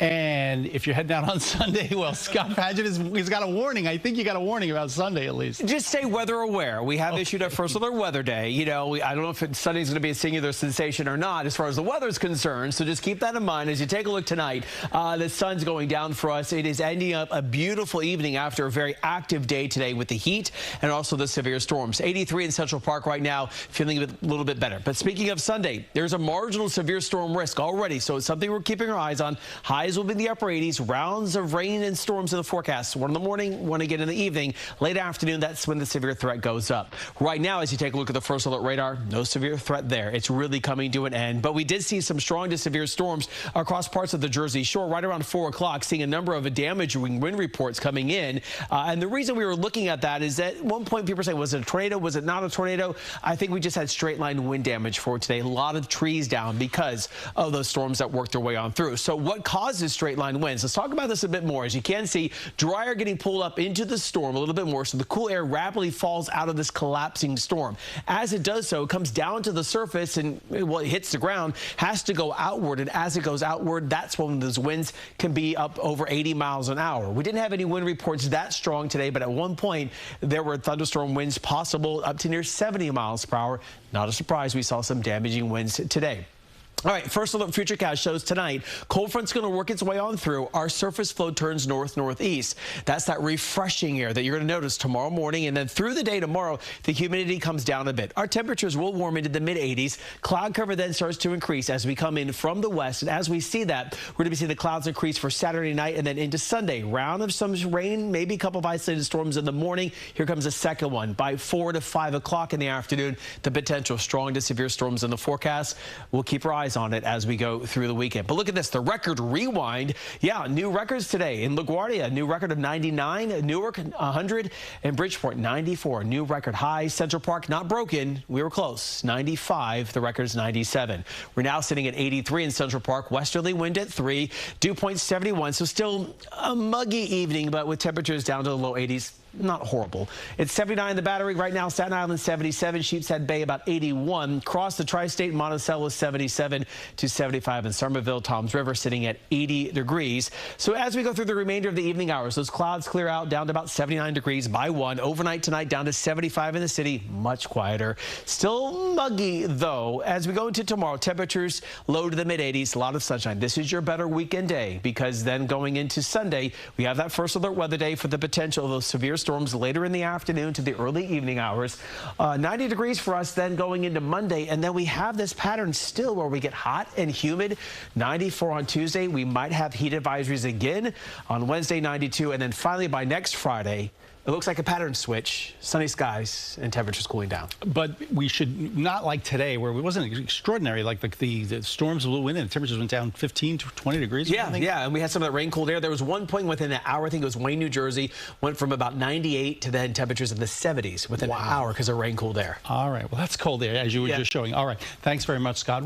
And if you're heading out on Sunday, well, Scott Padgett he's got a warning. I think you got a warning about Sunday at least. Just stay weather aware. We have issued a first alert weather day. You know, I don't know if Sunday's going to be a singular sensation or not as far as the weather is concerned. So just keep that in mind as you take a look tonight. The sun's going down for us. It is ending up a beautiful evening after a very active day today with the heat and also the severe storms. 83 in Central Park right now, feeling a little bit better. But speaking of Sunday, there's a marginal severe storm risk already. So it's something we're keeping our eyes on. Highs will be in the upper 80s. Rounds of rain and storms in the forecast. One in the morning, one again in the evening. Late afternoon, that's when the severe threat goes up. Right now, as you take a look at the first alert radar, no severe threat there. It's really coming to an end. But we did see some strong to severe storms across parts of the Jersey Shore right around 4 o'clock, seeing a number of damaging wind reports coming in. And the reason we were looking at that is that at one point people were saying, was it a tornado? Was it not a tornado? I think we just had straight line wind damage for today. A lot of trees down because of those storms that worked their way on through. So what causes straight line winds? Let's talk about this a bit more. As you can see, dry air getting pulled up into the storm a little bit more. So the cool air rapidly falls out of this collapsing storm. As it does so, it comes down to the surface and, well, it hits the ground, has to go outward. And as it goes outward, that's when those winds can be up over 80 miles an hour. We didn't have any wind reports that strong today, but at one point there were thunderstorm winds possible up to near 70 miles per hour. Not a surprise we saw some damaging winds today. All right, first alert futurecast shows tonight, cold front's going to work its way on through. Our surface flow turns north-northeast. That's that refreshing air that you're going to notice tomorrow morning. And then through the day tomorrow, the humidity comes down a bit. Our temperatures will warm into the mid-80s. Cloud cover then starts to increase as we come in from the west. And as we see that, we're going to be seeing the clouds increase for Saturday night and then into Sunday. Round of some rain, maybe a couple of isolated storms in the morning. Here comes a second one by 4 to 5 o'clock in the afternoon. The potential strong to severe storms in the forecast. We'll keep our eyes on it as we go through the weekend. But look at this, the record rewind. Yeah, new records today. In LaGuardia, new record of 99, Newark 100, and Bridgeport 94, new record high. Central Park not broken, we were close, 95, the record's 97. We're now sitting at 83 in Central Park, westerly wind at 3, dew point 71, so still a muggy evening, but with temperatures down to the low 80s. Not horrible. It's 79 in the Battery right now. Staten Island 77, Sheepshead Bay about 81. Across the tri-state, Monticello 77 to 75 in Somerville. Toms River sitting at 80 degrees. So as we go through the remainder of the evening hours, those clouds clear out down to about 79 degrees by 1. Overnight tonight down to 75 in the city. Much quieter. Still muggy though. As we go into tomorrow, temperatures low to the mid 80s. A lot of sunshine. This is your better weekend day because then going into Sunday, we have that first alert weather day for the potential of those severe storms later in the afternoon to the early evening hours. 90 degrees for us then going into Monday, and then we have this pattern still where we get hot and humid. 94 on Tuesday. We might have heat advisories again on Wednesday, 92, and then finally by next Friday, it looks like a pattern switch, sunny skies and temperatures cooling down. But we should not like today where it wasn't extraordinary, like the storms blew in and the temperatures went down 15 to 20 degrees. Yeah, and we had some of that rain, cold air. There was one point within an hour, I think it was Wayne, New Jersey, went from about 98 to then temperatures in the 70s within an hour because of rain, cold air. All right, well, that's cold air, as you were just showing. All right, thanks very much, Scott.